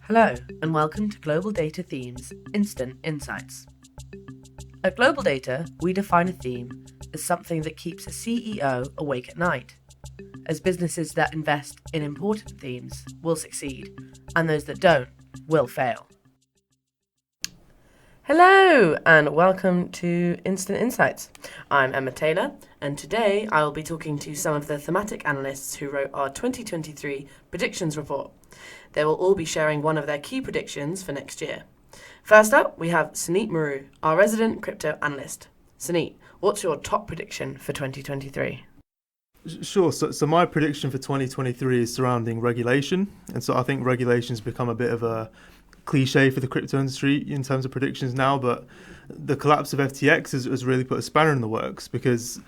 Hello, and welcome to Global Data Themes Instant Insights. At Global Data, we define a theme as something that keeps a CEO awake at night, as businesses that invest in important themes will succeed, and those that don't will fail. Hello, and welcome to Instant Insights. I'm Emma Taylor, and today I will be talking to some of the thematic analysts who wrote our 2023 predictions report. They will all be sharing one of their key predictions for next year. First up, we have Suneet Maru, our resident crypto analyst. Suneet, what's your top prediction for 2023? Sure. So my prediction for 2023 is surrounding regulation. And so I think regulation's become a bit of a cliche for the crypto industry in terms of predictions now, but the collapse of FTX has really put a spanner in the works because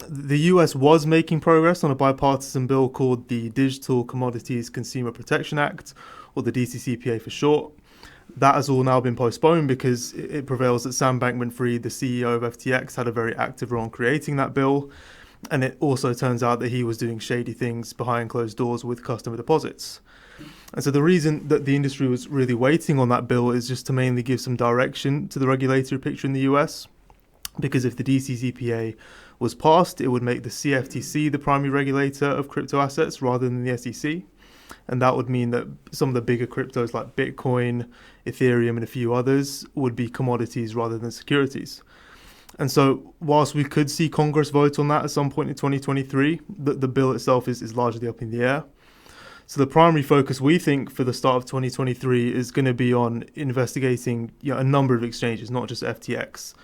the US was making progress on a bipartisan bill called the Digital Commodities Consumer Protection Act, or the DCCPA for short. That has all now been postponed because it prevails that Sam Bankman-Fried, the CEO of FTX, had a very active role in creating that bill. And it also turns out that he was doing shady things behind closed doors with customer deposits. And so the reason that the industry was really waiting on that bill is just to mainly give some direction to the regulatory picture in the US. Because if the DCCPA was passed, it would make the CFTC the primary regulator of crypto assets rather than the SEC. And that would mean that some of the bigger cryptos like Bitcoin, Ethereum, and a few others would be commodities rather than securities. And so whilst we could see Congress vote on that at some point in 2023, the bill itself is largely up in the air. So the primary focus, we think, for the start of 2023 is going to be on investigating a number of exchanges, not just FTX.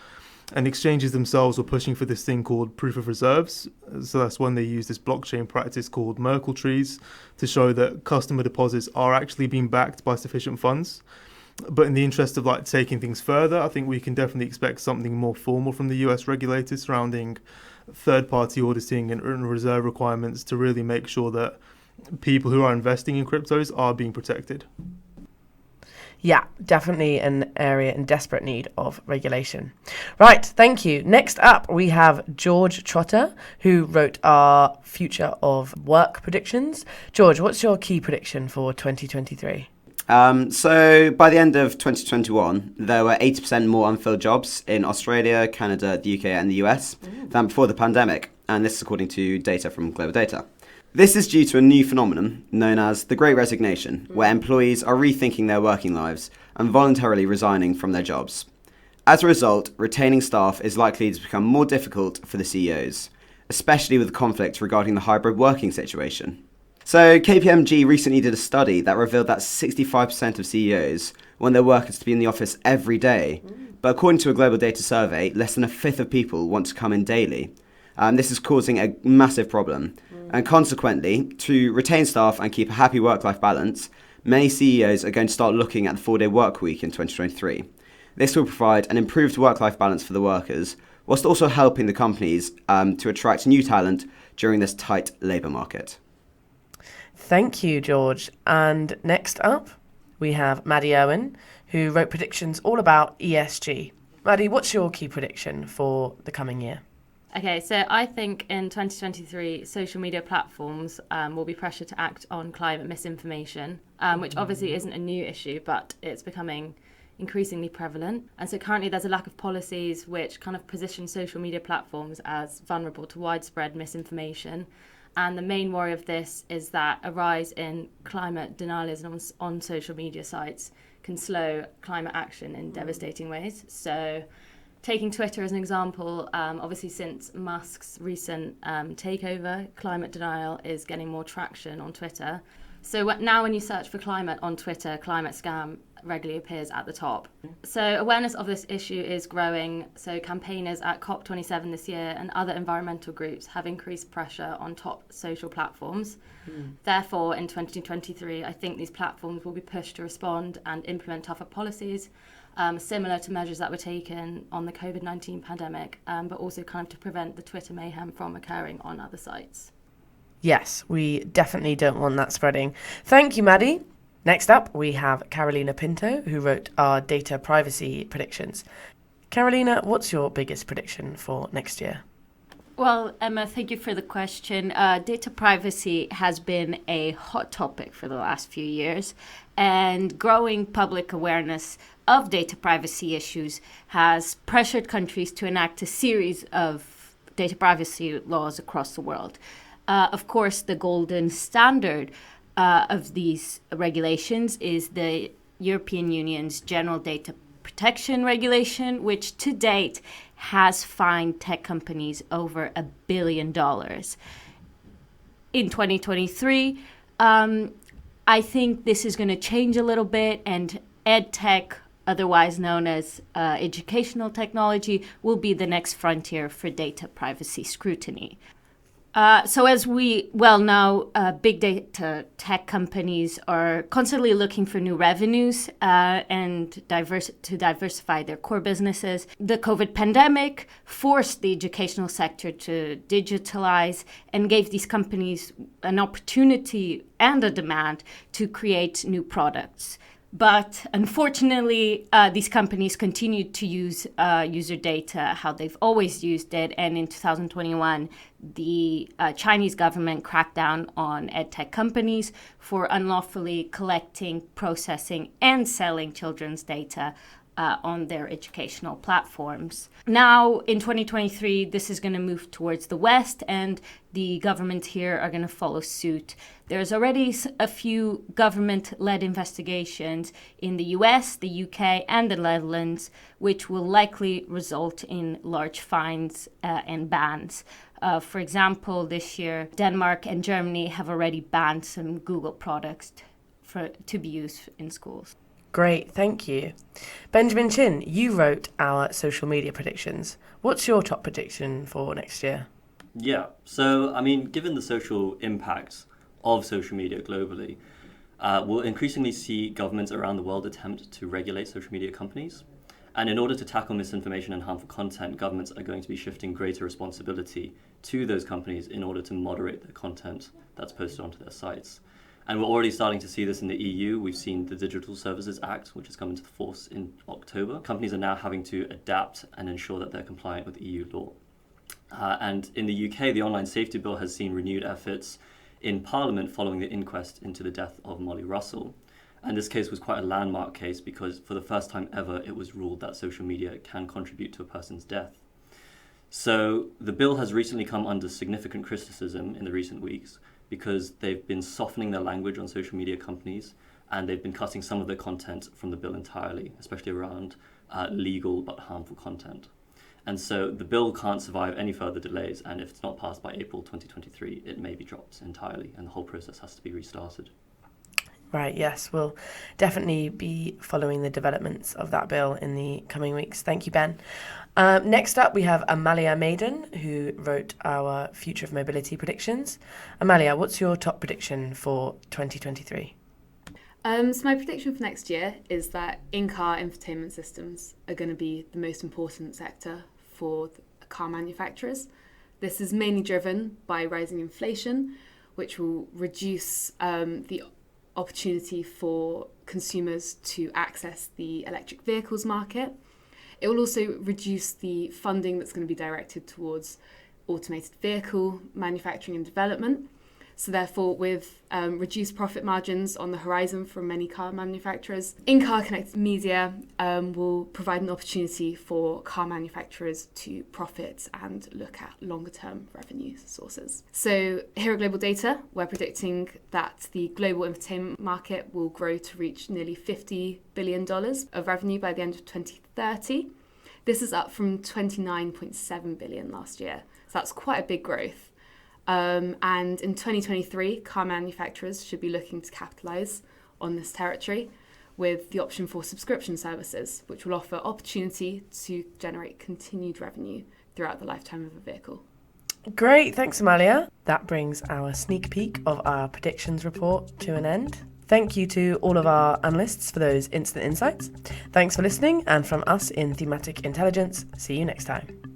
And exchanges themselves were pushing for this thing called proof of reserves. So that's when they use this blockchain practice called Merkle trees to show that customer deposits are actually being backed by sufficient funds. But in the interest of taking things further, I think we can definitely expect something more formal from the US regulators surrounding third-party auditing and reserve requirements to really make sure that people who are investing in cryptos are being protected. Yeah, definitely an area in desperate need of regulation. Right, thank you. Next up, we have George Trotter, who wrote our future of work predictions. George, what's your key prediction for 2023? So by the end of 2021, there were 80% more unfilled jobs in Australia, Canada, the UK and the US than before the pandemic. And this is according to data from Global Data. This is due to a new phenomenon known as the Great Resignation, where employees are rethinking their working lives and voluntarily resigning from their jobs. As a result, retaining staff is likely to become more difficult for the CEOs, especially with the conflict regarding the hybrid working situation. So KPMG recently did a study that revealed that 65% of CEOs want their workers to be in the office every day. But according to a Global Data survey, less than a fifth of people want to come in daily. This is causing a massive problem. And consequently, to retain staff and keep a happy work-life balance, many CEOs are going to start looking at the 4-day work week in 2023. This will provide an improved work-life balance for the workers, whilst also helping the companies to attract new talent during this tight labour market. Thank you, George. And next up, we have Maddie Owen, who wrote predictions all about ESG. Maddie, what's your key prediction for the coming year? Okay, so I think in 2023, social media platforms will be pressured to act on climate misinformation, which obviously isn't a new issue, but it's becoming increasingly prevalent. And so currently there's a lack of policies which kind of position social media platforms as vulnerable to widespread misinformation. And the main worry of this is that a rise in climate denialism on social media sites can slow climate action in devastating ways. So taking Twitter as an example, obviously since Musk's recent takeover, climate denial is getting more traction on Twitter. So now when you search for climate on Twitter, climate scam regularly appears at the top. So awareness of this issue is growing. So campaigners at COP27 this year and other environmental groups have increased pressure on top social platforms. Therefore, in 2023, I think these platforms will be pushed to respond and implement tougher policies, similar to measures that were taken on the COVID-19 pandemic, but also kind of to prevent the Twitter mayhem from occurring on other sites. Yes, we definitely don't want that spreading. Thank you, Maddie. Next up, we have Carolina Pinto, who wrote our data privacy predictions. Carolina, what's your biggest prediction for next year? Well, Emma, thank you for the question. Data privacy has been a hot topic for the last few years, and growing public awareness of data privacy issues has pressured countries to enact a series of data privacy laws across the world. Of course, the golden standard of these regulations is the European Union's General Data Protection Regulation, which to date has fined tech companies over $1 billion. In 2023, I think this is going to change a little bit, and EdTech, otherwise known as educational technology, will be the next frontier for data privacy scrutiny. So as we well know, big data tech companies are constantly looking for new revenues and to diversify their core businesses. The COVID pandemic forced the educational sector to digitalize and gave these companies an opportunity and a demand to create new products. But unfortunately, these companies continued to use user data how they've always used it. And in 2021, the Chinese government cracked down on edtech companies for unlawfully collecting, processing, and selling children's data on their educational platforms. Now, in 2023, this is going to move towards the West, and the government here are going to follow suit. There's already a few government-led investigations in the US, the UK, and the Netherlands, which will likely result in large fines and bans. For example, this year, Denmark and Germany have already banned some Google products to be used in schools. Great, thank you. Benjamin Chin, you wrote our social media predictions. What's your top prediction for next year? Yeah, so I mean, given the social impacts of social media globally, we'll increasingly see governments around the world attempt to regulate social media companies. And in order to tackle misinformation and harmful content, governments are going to be shifting greater responsibility to those companies in order to moderate the content that's posted onto their sites. And we're already starting to see this in the EU. We've seen the Digital Services Act, which has come into force in October. Companies are now having to adapt and ensure that they're compliant with EU law. And in the UK, the Online Safety Bill has seen renewed efforts in Parliament following the inquest into the death of Molly Russell. And this case was quite a landmark case because for the first time ever, it was ruled that social media can contribute to a person's death. So the bill has recently come under significant criticism in the recent weeks because they've been softening their language on social media companies, and they've been cutting some of the content from the bill entirely, especially around legal but harmful content. And so the bill can't survive any further delays, and if it's not passed by April 2023, it may be dropped entirely, and the whole process has to be restarted. Right, yes, we'll definitely be following the developments of that bill in the coming weeks. Thank you, Ben. Next up, we have Amalia Maiden, who wrote our Future of Mobility predictions. Amalia, what's your top prediction for 2023? So my prediction for next year is that in-car infotainment systems are going to be the most important sector for car manufacturers. This is mainly driven by rising inflation, which will reduce the opportunity for consumers to access the electric vehicles market. It will also reduce the funding that's going to be directed towards automated vehicle manufacturing and development. So therefore, with reduced profit margins on the horizon from many car manufacturers, in-car connected media will provide an opportunity for car manufacturers to profit and look at longer-term revenue sources. So here at Global Data, we're predicting that the global infotainment market will grow to reach nearly $50 billion of revenue by the end of 2030. This is up from $29.7 billion last year. So that's quite a big growth. And in 2023, car manufacturers should be looking to capitalise on this territory with the option for subscription services, which will offer opportunity to generate continued revenue throughout the lifetime of a vehicle. Great, thanks, Amalia. That brings our sneak peek of our predictions report to an end. Thank you to all of our analysts for those instant insights. Thanks for listening, and from us in Thematic Intelligence, see you next time.